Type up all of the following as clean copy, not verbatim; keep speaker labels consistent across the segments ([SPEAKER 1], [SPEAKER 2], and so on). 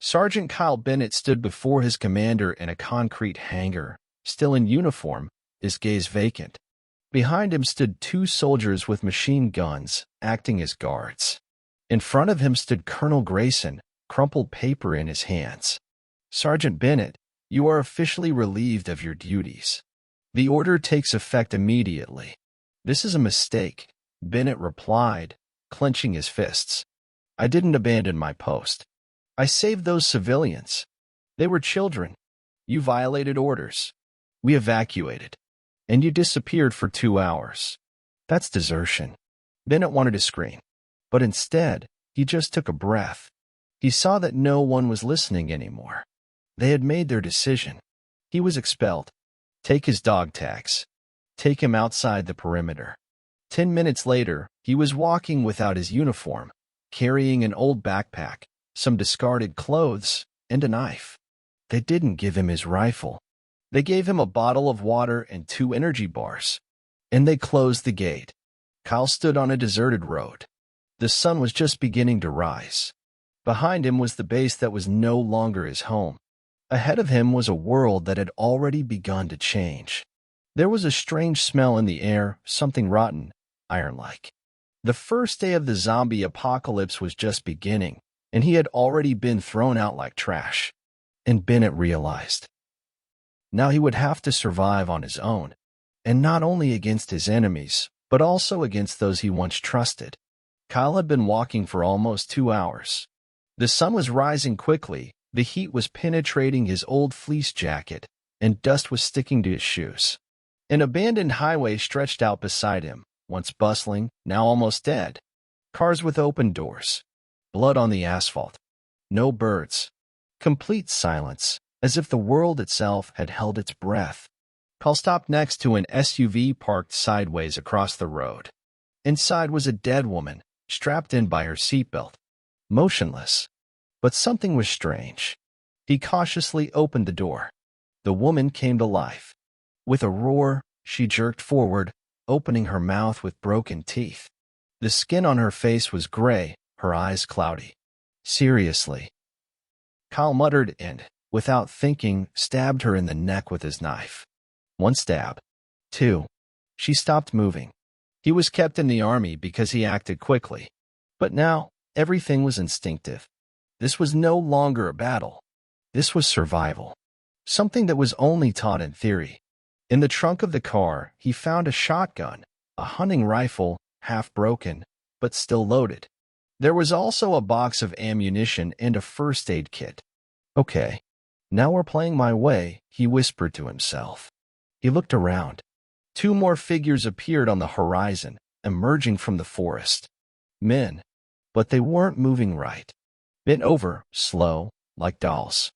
[SPEAKER 1] Sergeant Kyle Bennett stood before his commander in a concrete hangar, still in uniform, his gaze vacant. Behind him stood two soldiers with machine guns, acting as guards. In front of him stood Colonel Grayson, crumpled paper in his hands. "Sergeant Bennett, you are officially relieved of your duties. The order takes effect immediately." "This is a mistake," Bennett replied, clenching his fists. "I didn't abandon my post. I saved those civilians. They were children. You violated orders. We evacuated. And you disappeared for 2 hours. That's desertion." Bennett wanted to scream, but instead, he just took a breath. He saw that no one was listening anymore. They had made their decision. He was expelled. Take his dog tags. Take him outside the perimeter. 10 minutes later, he was walking without his uniform, carrying an old backpack, some discarded clothes, and a knife. They didn't give him his rifle. They gave him a bottle of water and 2 energy bars. And they closed the gate. Kyle stood on a deserted road. The sun was just beginning to rise. Behind him was the base that was no longer his home. Ahead of him was a world that had already begun to change. There was a strange smell in the air, something rotten, iron-like. The first day of the zombie apocalypse was just beginning, and he had already been thrown out like trash. And Bennett realized. Now he would have to survive on his own, and not only against his enemies, but also against those he once trusted. Kyle had been walking for almost 2 hours. The sun was rising quickly, the heat was penetrating his old fleece jacket, and dust was sticking to his shoes. An abandoned highway stretched out beside him, once bustling, now almost dead. Cars with open doors. Blood on the asphalt. No birds. Complete silence, as if the world itself had held its breath. Kyle stopped next to an SUV parked sideways across the road. Inside was a dead woman, strapped in by her seatbelt. Motionless. But something was strange. He cautiously opened the door. The woman came to life. With a roar, she jerked forward, opening her mouth with broken teeth. The skin on her face was gray, her eyes cloudy. "Seriously?" Kyle muttered and, without thinking, stabbed her in the neck with his knife. 1 stab. 2. She stopped moving. He was kept in the army because he acted quickly. But now, everything was instinctive. This was no longer a battle. This was survival. Something that was only taught in theory. In the trunk of the car, he found a shotgun, a hunting rifle, half broken, but still loaded. There was also a box of ammunition and a first aid kit. "Okay, now we're playing my way," he whispered to himself. He looked around. 2 more figures appeared on the horizon, emerging from the forest. Men, but they weren't moving right. Bent over, slow, like dolls.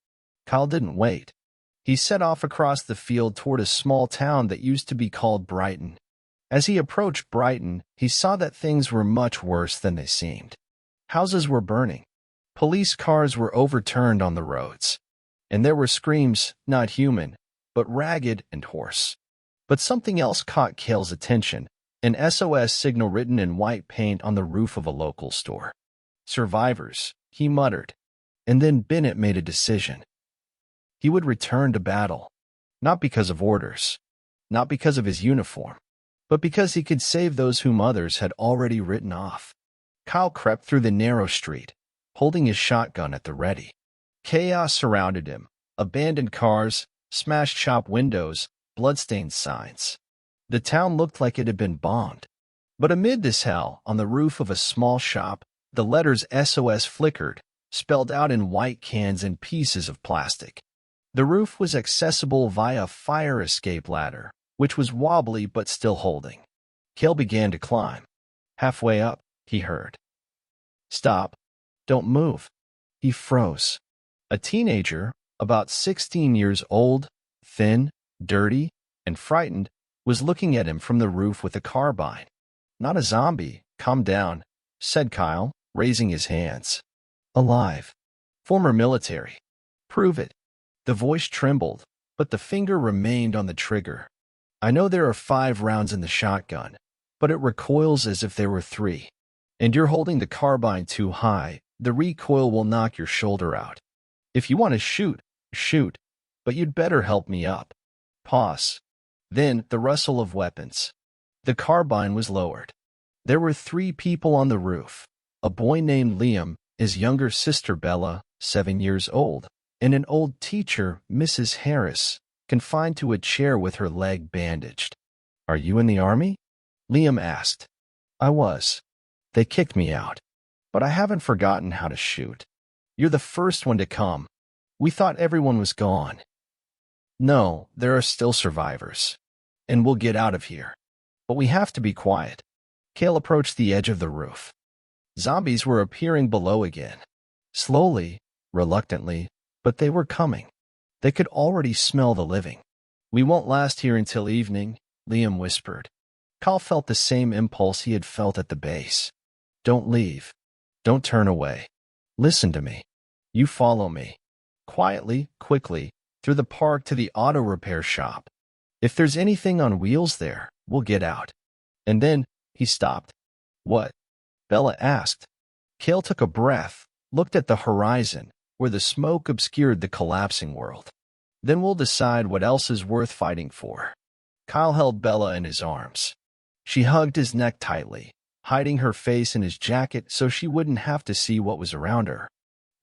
[SPEAKER 1] Kyle didn't wait. He set off across the field toward a small town that used to be called Brighton. As he approached Brighton, he saw that things were much worse than they seemed. Houses were burning. Police cars were overturned on the roads. And there were screams, not human, but ragged and hoarse. But something else caught Kyle's attention, an SOS signal written in white paint on the roof of a local store. "Survivors," he muttered. And then Bennett made a decision. He would return to battle, not because of orders, not because of his uniform, but because he could save those whom others had already written off. Kyle crept through the narrow street, holding his shotgun at the ready. Chaos surrounded him, abandoned cars, smashed shop windows, bloodstained signs. The town looked like it had been bombed. But amid this hell, on the roof of a small shop, the letters SOS flickered, spelled out in white cans and pieces of plastic. The roof was accessible via a fire escape ladder, which was wobbly but still holding. Kyle began to climb. Halfway up, he heard. "Stop. Don't move." He froze. A teenager, about 16 years old, thin, dirty, and frightened, was looking at him from the roof with a carbine. "Not a zombie. Calm down," said Kyle, raising his hands. "Alive. Former military. Prove it." The voice trembled, but the finger remained on the trigger. "I know there are 5 rounds in the shotgun, but it recoils as if there were 3. And you're holding the carbine too high. The recoil will knock your shoulder out." If you want to shoot, shoot, but you'd better help me up. Pause. Then the rustle of weapons. The carbine was lowered. There were 3 people on the roof. A boy named Liam, his younger sister Bella, 7 years old, and an old teacher, Mrs. Harris, confined to a chair with her leg bandaged. "Are you in the army?" Liam asked. "I was. They kicked me out. But I haven't forgotten how to shoot. You're the first one to come. We thought everyone was gone." "No, there are still survivors. And we'll get out of here. But we have to be quiet." Kale approached the edge of the roof. Zombies were appearing below again. Slowly, reluctantly, but they were coming. They could already smell the living. "We won't last here until evening," Liam whispered. Kyle felt the same impulse he had felt at the base. "Don't leave. Don't turn away. Listen to me. You follow me." Quietly, quickly, through the park to the auto repair shop. "If there's anything on wheels there, we'll get out." And then he stopped. "What?" Bella asked. Kale took a breath, looked at the horizon, where the smoke obscured the collapsing world. "Then we'll decide what else is worth fighting for." Kyle held Bella in his arms. She hugged his neck tightly, hiding her face in his jacket so she wouldn't have to see what was around her.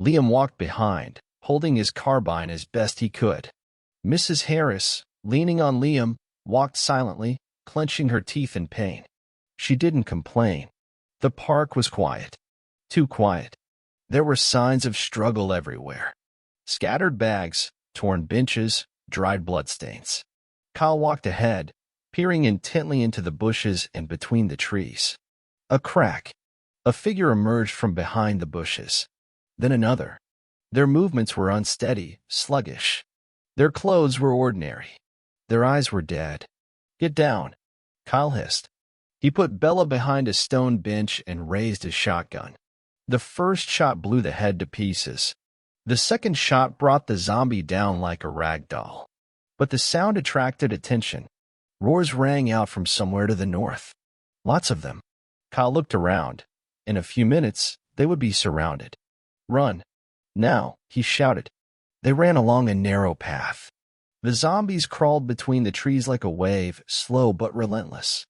[SPEAKER 1] Liam walked behind, holding his carbine as best he could. Mrs. Harris, leaning on Liam, walked silently, clenching her teeth in pain. She didn't complain. The park was quiet. Too quiet. There were signs of struggle everywhere. Scattered bags, torn benches, dried bloodstains. Kyle walked ahead, peering intently into the bushes and between the trees. A crack. A figure emerged from behind the bushes. Then another. Their movements were unsteady, sluggish. Their clothes were ordinary. Their eyes were dead. "Get down," Kyle hissed. He put Bella behind a stone bench and raised his shotgun. The first shot blew the head to pieces. The second shot brought the zombie down like a rag doll. But the sound attracted attention. Roars rang out from somewhere to the north. Lots of them. Kyle looked around. In a few minutes, they would be surrounded. "Run. Now," he shouted. They ran along a narrow path. The zombies crawled between the trees like a wave, slow but relentless.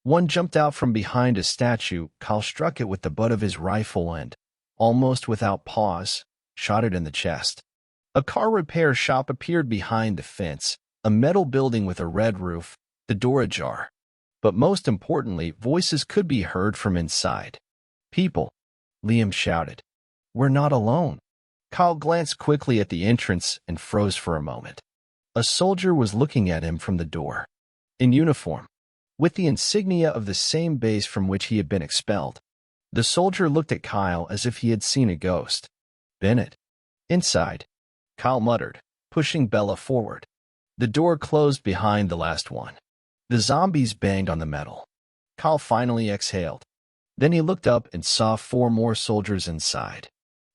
[SPEAKER 1] One jumped out from behind a statue. Kyle struck it with the butt of his rifle and, almost without pause, shot it in the chest. A car repair shop appeared behind the fence, a metal building with a red roof, the door ajar. But most importantly, voices could be heard from inside. "People," Liam shouted. "We're not alone." Kyle glanced quickly at the entrance and froze for a moment. A soldier was looking at him from the door. In uniform, with the insignia of the same base from which he had been expelled. The soldier looked at Kyle as if he had seen a ghost. "Bennett." "Inside," Kyle muttered, pushing Bella forward. The door closed behind the last one. The zombies banged on the metal. Kyle finally exhaled. Then he looked up and saw 4 more soldiers inside.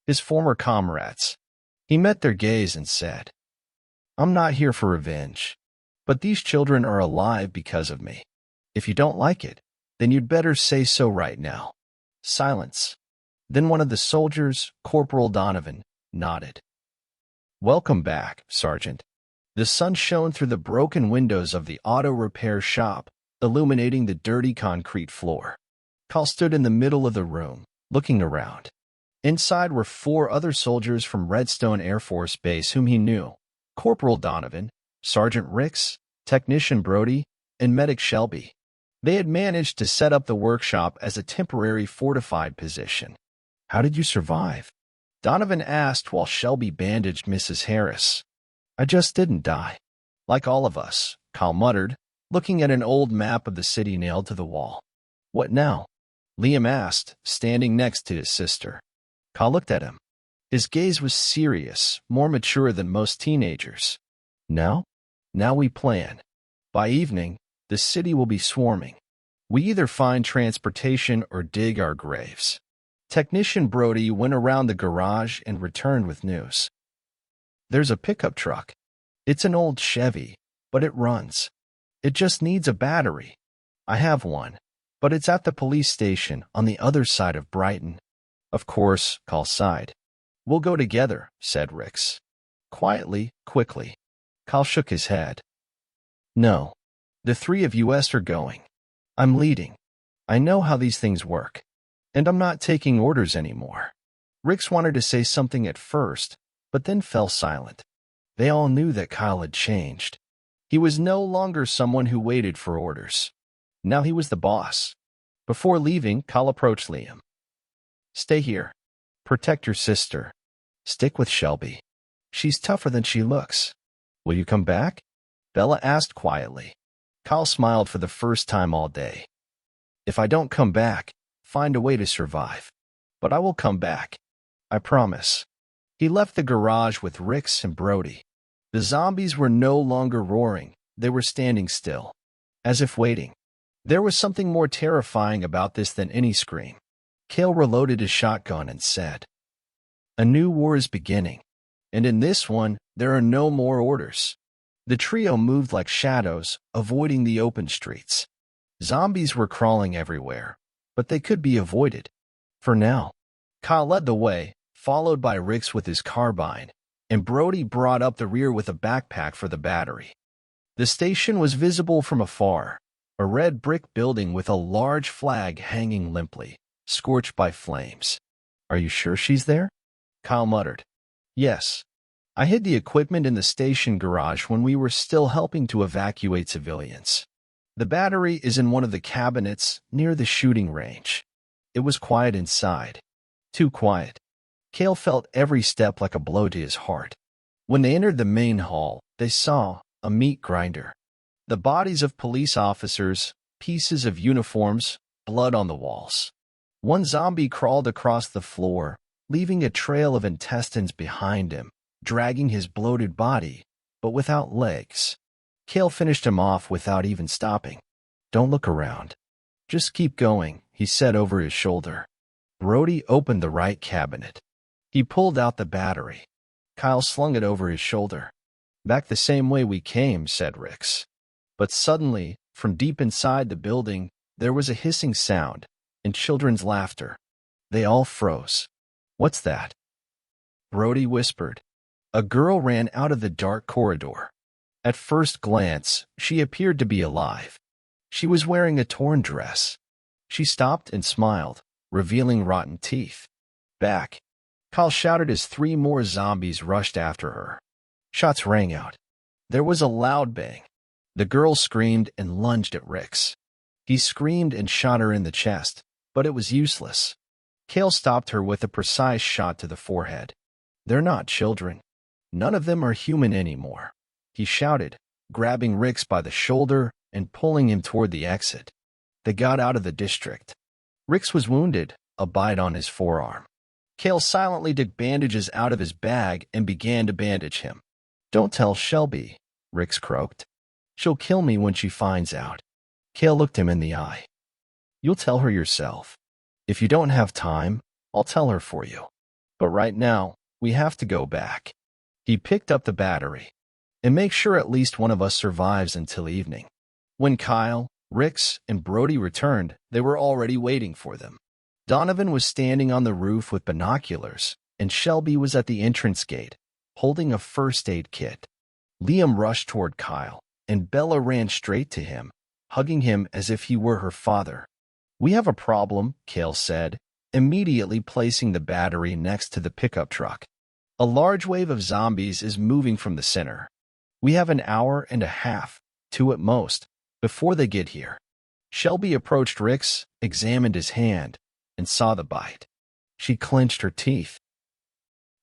[SPEAKER 1] His former comrades. He met their gaze and said, "I'm not here for revenge, but these children are alive because of me. If you don't like it, then you'd better say so right now." Silence. Then one of the soldiers, Corporal Donovan, nodded. "Welcome back, Sergeant." The sun shone through the broken windows of the auto repair shop, illuminating the dirty concrete floor. Kyle stood in the middle of the room, looking around. Inside were 4 other soldiers from Redstone Air Force Base whom he knew: Corporal Donovan, Sergeant Ricks, Technician Brody, and Medic Shelby. They had managed to set up the workshop as a temporary fortified position. "How did you survive?" Donovan asked while Shelby bandaged Mrs. Harris. "I just didn't die. Like all of us," Kyle muttered, looking at an old map of the city nailed to the wall. "What now?" Liam asked, standing next to his sister. Kyle looked at him. His gaze was serious, more mature than most teenagers. "Now? Now we plan. By evening, the city will be swarming. We either find transportation or dig our graves." Technician Brody went around the garage and returned with news. "There's a pickup truck. It's an old Chevy, but it runs. It just needs a battery. I have one, but it's at the police station on the other side of Brighton." "Of course," Kyle sighed. We'll go together, said Rix. Quietly, quickly. Kyle shook his head. No. The three of us are going. I'm leading. I know how these things work. And I'm not taking orders anymore. Rix wanted to say something at first, but then fell silent. They all knew that Kyle had changed. He was no longer someone who waited for orders. Now he was the boss. Before leaving, Kyle approached Liam. Stay here. Protect your sister. Stick with Shelby. She's tougher than she looks. Will you come back? Bella asked quietly. Kyle smiled for the first time all day. If I don't come back, find a way to survive. But I will come back. I promise. He left the garage with Rix and Brody. The zombies were no longer roaring. They were standing still, as if waiting. There was something more terrifying about this than any scream. Kale reloaded his shotgun and said, A new war is beginning, and in this one, there are no more orders. The trio moved like shadows, avoiding the open streets. Zombies were crawling everywhere, but they could be avoided. For now, Kyle led the way, followed by Rix with his carbine, and Brody brought up the rear with a backpack for the battery. The station was visible from afar, a red brick building with a large flag hanging limply, scorched by flames. Are you sure she's there? Kyle muttered. Yes. I hid the equipment in the station garage when we were still helping to evacuate civilians. The battery is in one of the cabinets near the shooting range. It was quiet inside. Too quiet. Kale felt every step like a blow to his heart. When they entered the main hall, they saw a meat grinder. The bodies of police officers, pieces of uniforms, blood on the walls. One zombie crawled across the floor, leaving a trail of intestines behind him, dragging his bloated body, but without legs. Kale finished him off without even stopping. Don't look around. Just keep going, he said over his shoulder. Brody opened the right cabinet. He pulled out the battery. Kyle slung it over his shoulder. Back the same way we came, said Rix. But suddenly, from deep inside the building, there was a hissing sound and children's laughter. They all froze. What's that? Brody whispered. A girl ran out of the dark corridor. At first glance, she appeared to be alive. She was wearing a torn dress. She stopped and smiled, revealing rotten teeth. Back. Kyle shouted as three more zombies rushed after her. Shots rang out. There was a loud bang. The girl screamed and lunged at Rix. He screamed and shot her in the chest, but it was useless. Kale stopped her with a precise shot to the forehead. They're not children. None of them are human anymore. He shouted, grabbing Rix by the shoulder and pulling him toward the exit. They got out of the district. Rix was wounded, a bite on his forearm. Kale silently took bandages out of his bag and began to bandage him. Don't tell Shelby, Rix croaked. She'll kill me when she finds out. Kale looked him in the eye. You'll tell her yourself. If you don't have time, I'll tell her for you. But right now, we have to go back. He picked up the battery. And make sure at least one of us survives until evening. When Kyle, Rix, and Brody returned, they were already waiting for them. Donovan was standing on the roof with binoculars, and Shelby was at the entrance gate, holding a first aid kit. Liam rushed toward Kyle, and Bella ran straight to him, hugging him as if he were her father. We have a problem, Kale said, immediately placing the battery next to the pickup truck. A large wave of zombies is moving from the center. We have an hour and a half, 2 at most, before they get here. Shelby approached Rix, examined his hand, and saw the bite. She clenched her teeth.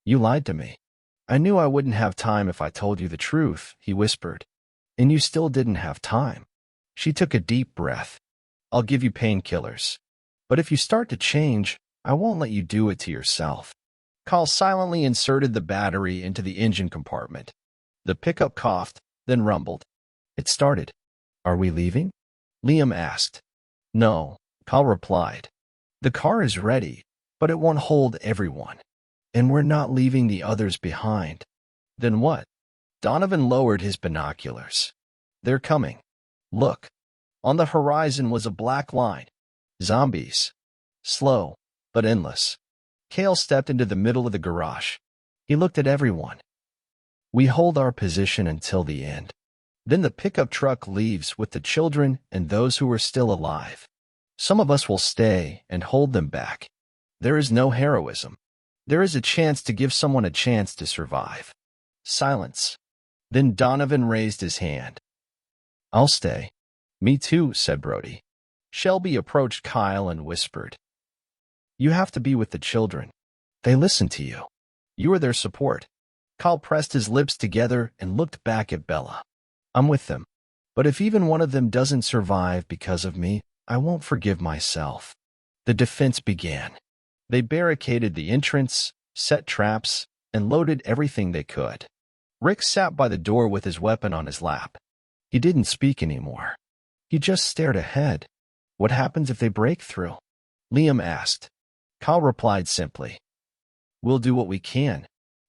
[SPEAKER 1] You lied to me. I knew I wouldn't have time if I told you the truth, he whispered. And you still didn't have time. She took a deep breath. I'll give you painkillers. But if you start to change, I won't let you do it to yourself. Kyle silently inserted the battery into the engine compartment. The pickup coughed, then rumbled. It started. Are we leaving? Liam asked. No, Kyle replied. The car is ready, but it won't hold everyone. And we're not leaving the others behind. Then what? Donovan lowered his binoculars. They're coming. Look. On the horizon was a black line. Zombies. Slow, but endless. Kyle stepped into the middle of the garage. He looked at everyone. We hold our position until the end. Then the pickup truck leaves with the children and those who are still alive. Some of us will stay and hold them back. There is no heroism. There is a chance to give someone a chance to survive. Silence. Then Donovan raised his hand. I'll stay. Me too, said Brody. Shelby approached Kyle and whispered, You have to be with the children. They listen to you. You are their support. Kyle pressed his lips together and looked back at Bella. I'm with them. But if even one of them doesn't survive because of me, I won't forgive myself. The defense began. They barricaded the entrance, set traps, and loaded everything they could. Rick sat by the door with his weapon on his lap. He didn't speak anymore. He just stared ahead. What happens if they break through? Liam asked. Kyle replied simply, We'll do what we can,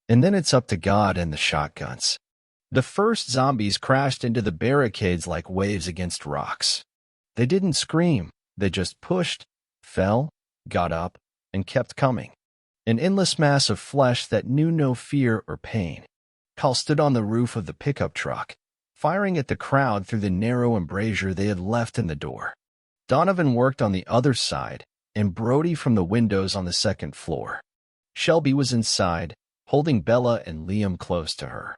[SPEAKER 1] and then it's up to God and the shotguns. The first zombies crashed into the barricades like waves against rocks. They didn't scream, they just pushed, fell, got up, and kept coming. An endless mass of flesh that knew no fear or pain. Kyle stood on the roof of the pickup truck, firing at the crowd through the narrow embrasure they had left in the door. Donovan worked on the other side, and Brody from the windows on the second floor. Shelby was inside, holding Bella and Liam close to her.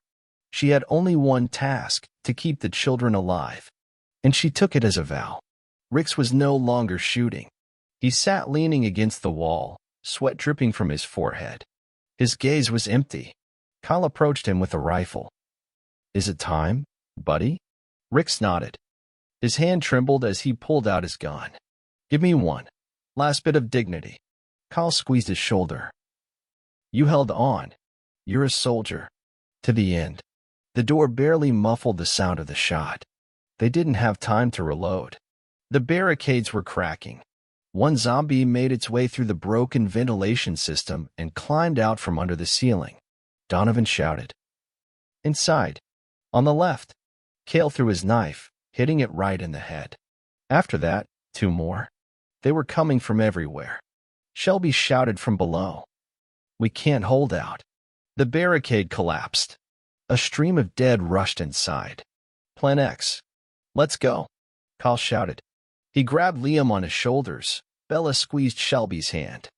[SPEAKER 1] She had only one task, to keep the children alive. And she took it as a vow. Rix was no longer shooting. He sat leaning against the wall, sweat dripping from his forehead. His gaze was empty. Kyle approached him with a rifle. Is it time, buddy? Rix nodded. His hand trembled as he pulled out his gun. Give me one. Last bit of dignity. Kyle squeezed his shoulder. You held on. You're a soldier. To the end. The door barely muffled the sound of the shot. They didn't have time to reload. The barricades were cracking. One zombie made its way through the broken ventilation system and climbed out from under the ceiling. Donovan shouted. Inside. On the left. Kyle threw his knife, hitting it right in the head. After that, two more. They were coming from everywhere. Shelby shouted from below. We can't hold out. The barricade collapsed. A stream of dead rushed inside. Plan X. Let's go. Kyle shouted. He grabbed Liam on his shoulders. Bella squeezed Shelby's hand.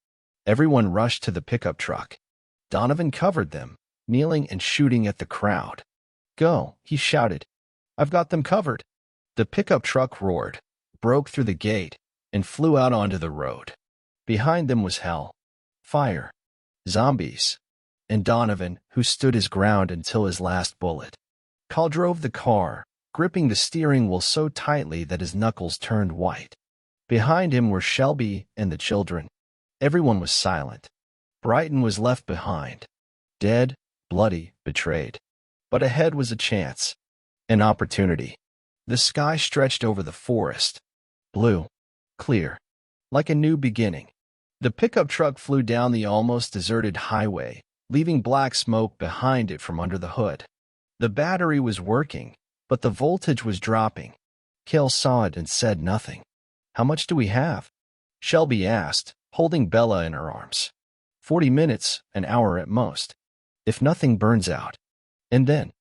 [SPEAKER 1] Everyone rushed to the pickup truck. Donovan covered them, kneeling and shooting at the crowd. Go, he shouted. I've got them covered. The pickup truck roared, broke through the gate, and flew out onto the road. Behind them was hell, fire, zombies, and Donovan, who stood his ground until his last bullet. Kyle drove the car, gripping the steering wheel so tightly that his knuckles turned white. Behind him were Shelby and the children. Everyone was silent. Brighton was left behind, dead, bloody, betrayed. But ahead was a chance, an opportunity. The sky stretched over the forest, blue, clear, like a new beginning. The pickup truck flew down the almost deserted highway, leaving black smoke behind it from under the hood. The battery was working, but the voltage was dropping. Kyle saw it and said nothing. How much do we have? Shelby asked, holding Bella in her arms. 40 minutes, an hour at most. If nothing burns out. And then,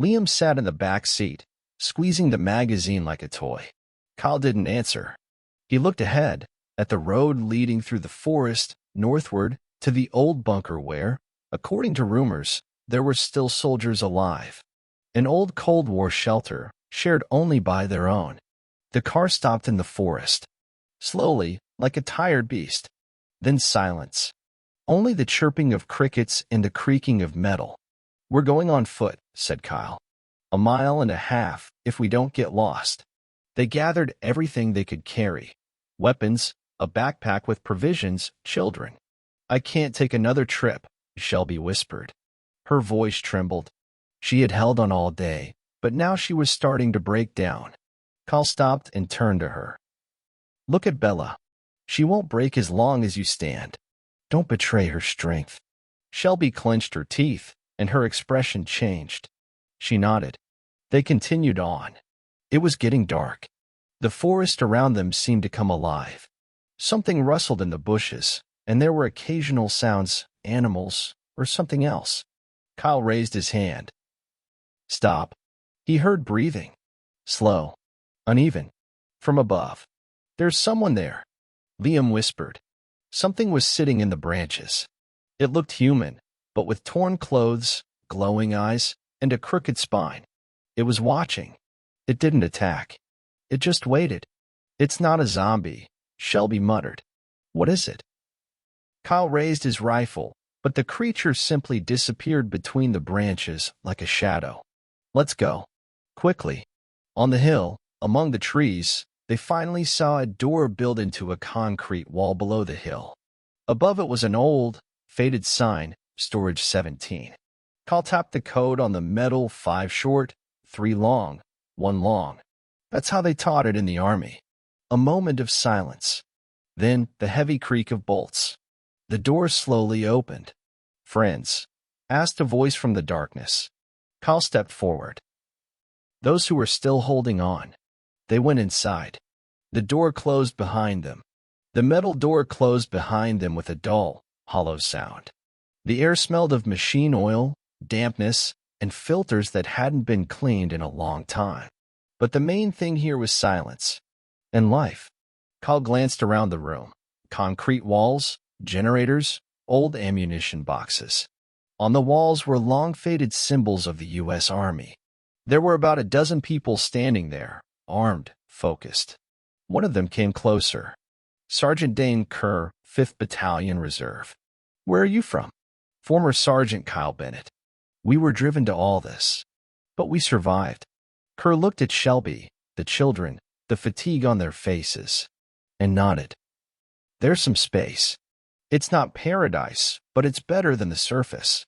[SPEAKER 1] Liam sat in the back seat, squeezing the magazine like a toy. Kyle didn't answer. He looked ahead, at the road leading through the forest, northward, to the old bunker where, according to rumors, there were still soldiers alive. An old Cold War shelter, shared only by their own. The car stopped in the forest. Slowly, like a tired beast. Then silence. Only the chirping of crickets and the creaking of metal. We're going on foot, said Kyle. 1.5 miles, if we don't get lost. They gathered everything they could carry. Weapons, a backpack with provisions, children. I can't take another trip, Shelby whispered. Her voice trembled. She had held on all day, but now she was starting to break down. Kyle stopped and turned to her. Look at Bella. She won't break as long as you stand. Don't betray her strength. Shelby clenched her teeth, and her expression changed. She nodded. They continued on. It was getting dark. The forest around them seemed to come alive. Something rustled in the bushes, and there were occasional sounds, animals, or something else. Kyle raised his hand. Stop. He heard breathing. Slow. Uneven. From above. There's someone there, Liam whispered. Something was sitting in the branches. It looked human, but with torn clothes, glowing eyes, and a crooked spine. It was watching. It didn't attack. It just waited. It's not a zombie, Shelby muttered. What is it? Kyle raised his rifle, but the creature simply disappeared between the branches like a shadow. Let's go. Quickly. On the hill, among the trees, they finally saw a door built into a concrete wall below the hill. Above it was an old, faded sign, Storage 17. Kyle tapped the code on the metal, 5 short, 3 long, 1 long. That's how they taught it in the army. A moment of silence. Then the heavy creak of bolts. The door slowly opened. Friends, asked a voice from the darkness. Kyle stepped forward. Those who were still holding on. They went inside. The door closed behind them. The metal door closed behind them with a dull, hollow sound. The air smelled of machine oil, dampness, and filters that hadn't been cleaned in a long time. But the main thing here was silence. And life. Kyle glanced around the room. Concrete walls, generators, old ammunition boxes. On the walls were long-faded symbols of the U.S. Army. There were about a dozen people standing there, armed, focused. One of them came closer. Sergeant Dane Kerr, 5th Battalion Reserve. Where are you from? Former Sergeant Kyle Bennett. We were driven to all this. But we survived. Kerr looked at Shelby, the children, the fatigue on their faces, and nodded. There's some space. It's not paradise, but it's better than the surface.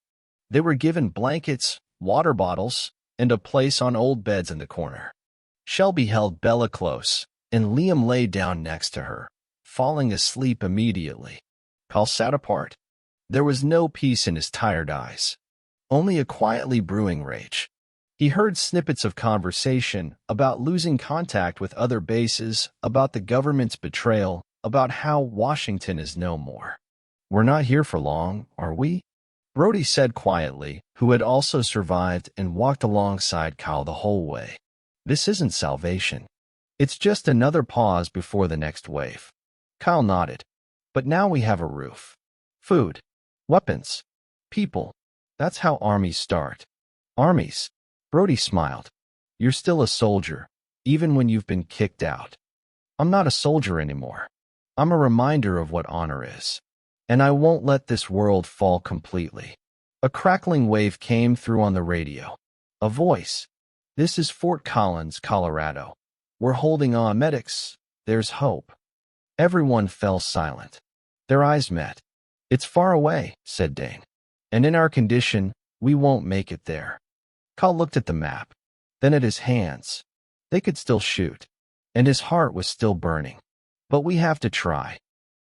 [SPEAKER 1] They were given blankets, water bottles, and a place on old beds in the corner. Shelby held Bella close, and Liam lay down next to her, falling asleep immediately. Kyle sat apart. There was no peace in his tired eyes, only a quietly brewing rage. He heard snippets of conversation about losing contact with other bases, about the government's betrayal, about how Washington is no more. We're not here for long, are we? Brody said quietly, who had also survived and walked alongside Kyle the whole way. This isn't salvation. It's just another pause before the next wave. Kyle nodded. But now we have a roof. Food. Weapons. People. That's how armies start. Armies. Brody smiled. You're still a soldier, even when you've been kicked out. I'm not a soldier anymore. I'm a reminder of what honor is. And I won't let this world fall completely. A crackling wave came through on the radio. A voice. This is Fort Collins, Colorado. We're holding on, medics. There's hope. Everyone fell silent. Their eyes met. It's far away, said Dane. And in our condition, we won't make it there. Kyle looked at the map, then at his hands. They could still shoot, and his heart was still burning. But we have to try.